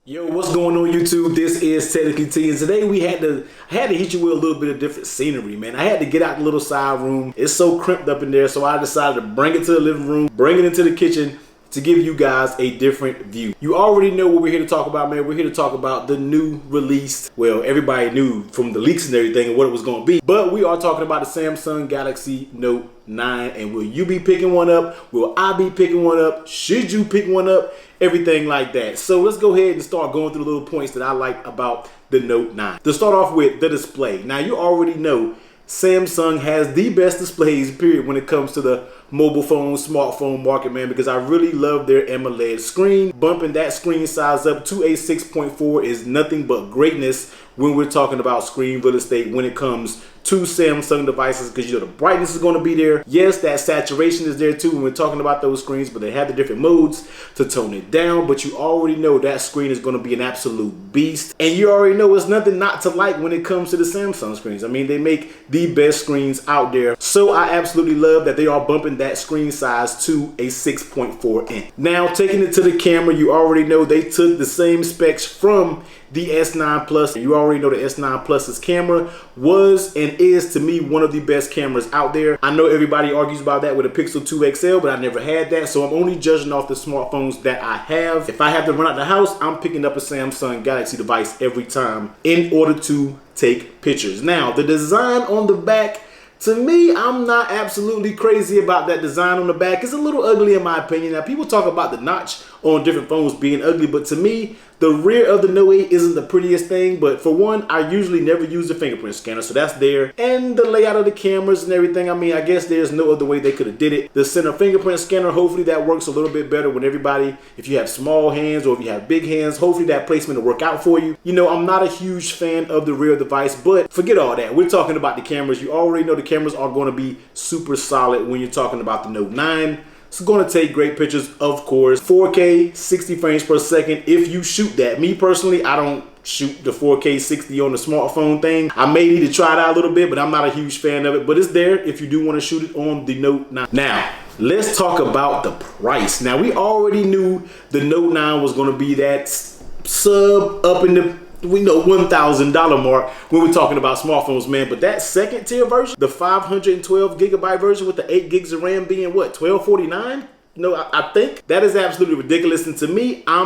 Yo, what's going on YouTube? This is TechnicallyTee, and today I had to hit you with a little bit of different scenery, man. I had to get out the little side room. It's so crimped up in there, so I decided to bring it to the living room, bring it into the kitchen to give you guys a different view. You already know what we're here to talk about, man. We're here to talk about the new released, well, everybody knew from the leaks and everything and what it was going to be, but we are talking about the Samsung Galaxy Note 9, and will you be picking one up? Will I be picking one up? Should you pick one up? Everything like that. So let's go ahead and start going through the little points that I like about the Note 9. To start off with, the display. Now you already know Samsung has the best displays, period, when it comes to the mobile phone, smartphone market, man, because I really love their AMOLED screen. Bumping that screen size up to a 6.4 is nothing but greatness when we're talking about screen real estate when it comes to Samsung devices, because you know the brightness is going to be there. Yes, that saturation is there too when we're talking about those screens, but they have the different modes to tone it down. But you already know that screen is going to be an absolute beast, and you already know it's nothing not to like when it comes to the Samsung screens. I mean, they make the best screens out there, so I absolutely love that they are bumping that screen size to a 6.4 inch. Now, taking it to the camera, you already know they took the same specs from the S9 Plus. You already know the S9 Plus's camera was and is, to me, one of the best cameras out there. I know everybody argues about that with a Pixel 2 XL, but I never had that, so I'm only judging off the smartphones that I have. If I have to run out the house, I'm picking up a Samsung Galaxy device every time in order to take pictures. Now, the design on the back, to me, I'm not absolutely crazy about that design on the back. It's a little ugly in my opinion. Now, people talk about the notch on different phones being ugly, but to me, the rear of the Note 8 isn't the prettiest thing. But for one, I usually never use the fingerprint scanner, so that's there. And the layout of the cameras and everything, I mean, I guess there's no other way they could have did it. The center fingerprint scanner, hopefully that works a little bit better when everybody, if you have small hands or if you have big hands, hopefully that placement will work out for you. You know, I'm not a huge fan of the rear device, but forget all that. We're talking about the cameras. You already know the cameras are going to be super solid when you're talking about the Note 9. It's going to take great pictures, of course. 4K, 60 frames per second if you shoot that. Me personally, I don't shoot the 4K 60 on the smartphone thing. I may need to try it out a little bit, but I'm not a huge fan of it. But it's there if you do want to shoot it on the Note 9. Now, let's talk about the price. Now, we already knew the Note 9 was going to be that sub up in the $1,000 mark when we're talking about smartphones, man. But that second tier version, the 512 gigabyte version with the 8 gigs of RAM being what, $1,249? No, I think that is absolutely ridiculous. And to me, I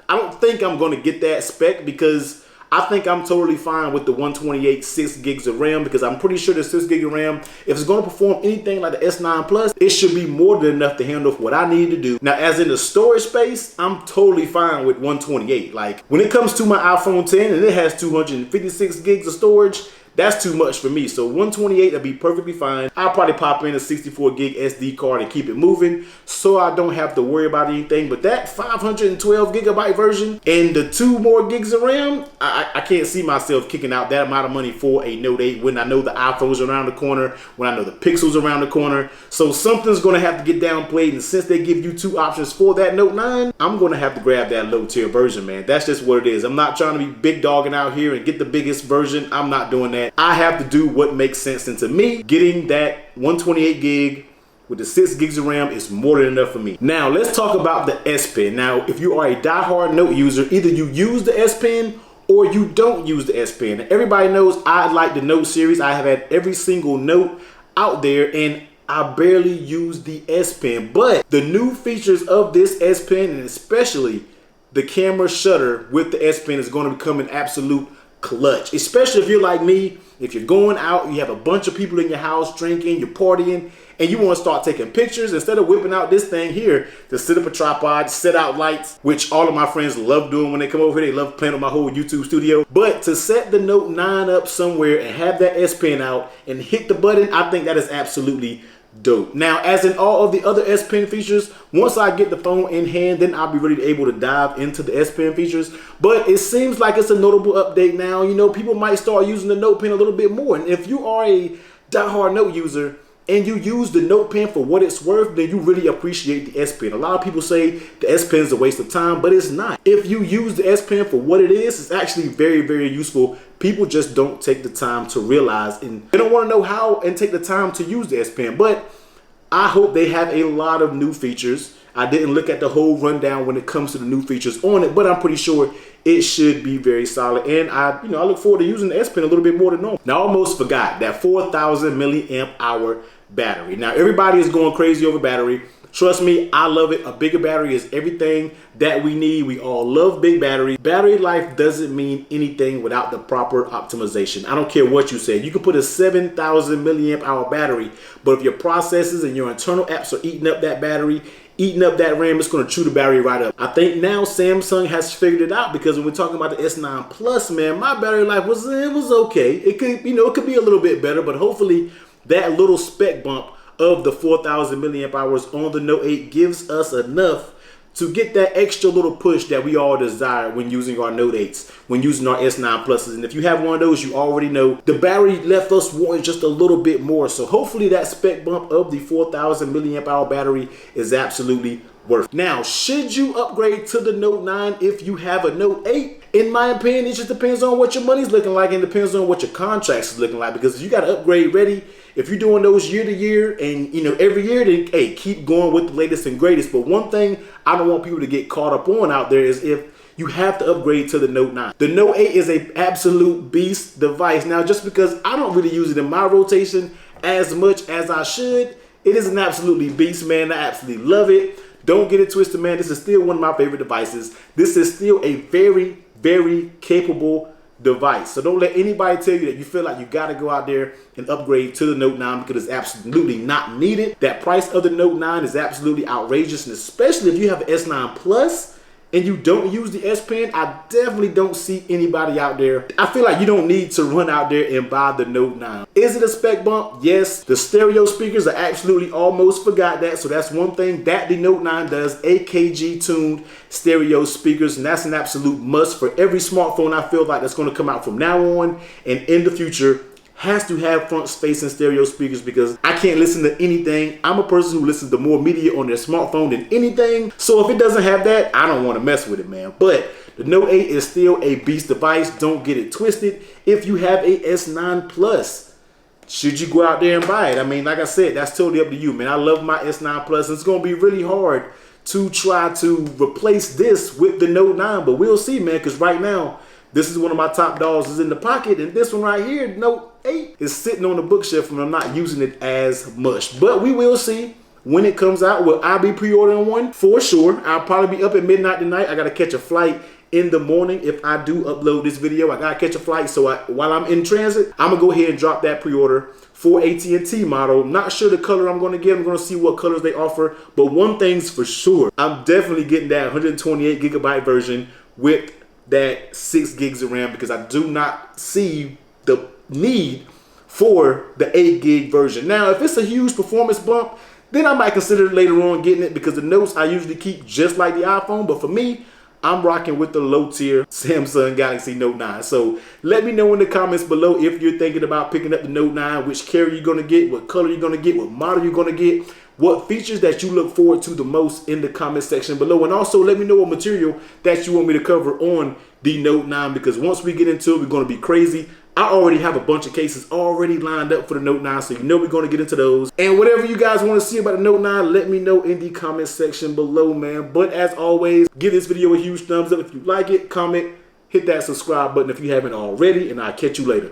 don't think I'm going to get that spec, because I think I'm totally fine with the 128 6 gigs of RAM, because I'm pretty sure the 6 gig of RAM, if it's going to perform anything like the S9 Plus, it should be more than enough to handle what I need to do. Now, as in the storage space, I'm totally fine with 128. Like, when it comes to my iPhone 10 and it has 256 gigs of storage, that's too much for me. So 128 will be perfectly fine. I'll probably pop in a 64 gig SD card and keep it moving, so I don't have to worry about anything. But that 512 gigabyte version and the 2 more gigs of RAM, I can't see myself kicking out that amount of money for a Note 8 when I know the iPhone's around the corner, when I know the Pixel's around the corner. So something's going to have to get downplayed, and since they give you 2 options for that Note 9, I'm going to have to grab that low tier version, man. That's just what it is. I'm not trying to be big dogging out here and get the biggest version. I'm not doing that. I have to do what makes sense, and to me, getting that 128 gig with the 6 gigs of RAM is more than enough for me. Now, let's talk about the S Pen. Now, if you are a diehard Note user, either you use the S Pen or you don't use the S Pen. Everybody knows I like the Note series. I have had every single Note out there, and I barely use the S Pen. But the new features of this S Pen, and especially the camera shutter with the S Pen, is going to become an absolute clutch, especially if you're like me. If you're going out, you have a bunch of people in your house drinking, you're partying, and you want to start taking pictures, instead of whipping out this thing here to set up a tripod, set out lights, which all of my friends love doing when they come over here. They love playing on my whole YouTube studio. But to set the Note 9 up somewhere and have that S Pen out and hit the button, I think that is absolutely dope. Now, as in all of the other S Pen features, once I get the phone in hand, then I'll be ready to able to dive into the S Pen features. But it seems like it's a notable update now. You know, people might start using the Note Pen a little bit more. And if you are a diehard Note user and you use the Note Pen for what it's worth, then you really appreciate the S Pen. A lot of people say the S Pen is a waste of time, but it's not. If you use the S Pen for what it is, it's actually very, very useful. People just don't take the time to realize, and they don't want to know how and take the time to use the S Pen. But I hope they have a lot of new features. I didn't look at the whole rundown when it comes to the new features on it, but I'm pretty sure it should be very solid. And I look forward to using the S Pen a little bit more than normal. Now, I almost forgot that 4,000 milliamp hour battery. Now, everybody is going crazy over battery. Trust me, I love it. A bigger battery is everything that we need. We all love big battery. Battery life doesn't mean anything without the proper optimization. I don't care what you say. You can put a 7,000 milliamp hour battery, but if your processes and your internal apps are eating up that battery, eating up that RAM, it's going to chew the battery right up. I think now Samsung has figured it out, because when we're talking about the S9 Plus, man, my battery life was okay. It could, it could be a little bit better, but hopefully that little spec bump of the 4,000 milliamp hours on the Note 8 gives us enough to get that extra little push that we all desire when using our Note 8s, when using our S9 Pluses. And if you have one of those, you already know the battery left us wanting just a little bit more. So hopefully that spec bump of the 4,000 milliamp hour battery is absolutely worth it. Now, should you upgrade to the Note 9 if you have a Note 8? In my opinion, it just depends on what your money's looking like, and depends on what your contracts is looking like, because you got to upgrade ready. If you're doing those year to year and every year, then hey, keep going with the latest and greatest. But one thing I don't want people to get caught up on out there is if you have to upgrade to the Note 9. The Note 8 is an absolute beast device. Now, just because I don't really use it in my rotation as much as I should, it is an absolutely beast, man. I absolutely love it. Don't get it twisted, man. This is still one of my favorite devices. This is still a very, very capable device. So don't let anybody tell you that you feel like you got to go out there and upgrade to the Note 9, because it's absolutely not needed. That price of the Note 9 is absolutely outrageous, and especially if you have an S9 Plus and you don't use the S Pen, I definitely don't see anybody out there. I feel like you don't need to run out there and buy the Note 9. Is it a spec bump? Yes. The stereo speakers, I absolutely almost forgot that. So that's one thing that the Note 9 does, AKG tuned stereo speakers, and that's an absolute must for every smartphone I feel like that's going to come out from now on and in the future. Has to have front-facing stereo speakers, because I can't listen to anything. I'm a person who listens to more media on their smartphone than anything. So if it doesn't have that, I don't want to mess with it, man. But the Note 8 is still a beast device. Don't get it twisted. If you have a S9 Plus, should you go out there and buy it? I mean, like I said, that's totally up to you, man. I love my S9 Plus. It's going to be really hard to try to replace this with the Note 9, but we'll see, man, because right now, this is one of my top dogs is in the pocket, and this one right here, Note 8, is sitting on the bookshelf, and I'm not using it as much. But we will see when it comes out. Will I be pre-ordering one? For sure. I'll probably be up at midnight tonight. I got to catch a flight in the morning. If I do upload this video, I got to catch a flight. So while I'm in transit, I'm going to go ahead and drop that pre-order for AT&T model. Not sure the color I'm going to get. I'm going to see what colors they offer. But one thing's for sure, I'm definitely getting that 128 gigabyte version with that 6 gigs of RAM, because I do not see the need for the 8 gig version. Now, if it's a huge performance bump, then I might consider later on getting it, because the notes I usually keep just like the iPhone. But for me, I'm rocking with the low tier Samsung Galaxy Note 9. So let me know in the comments below if you're thinking about picking up the Note 9, which carrier you're gonna get, what color you're gonna get, what model you're gonna get, what features that you look forward to the most in the comment section below. And also let me know what material that you want me to cover on the Note 9, because once we get into it, we're gonna be crazy. I already have a bunch of cases already lined up for the Note 9, so you know we're going to get into those. And whatever you guys want to see about the Note 9, let me know in the comment section below, man. But as always, give this video a huge thumbs up if you like it, comment, hit that subscribe button if you haven't already, and I'll catch you later.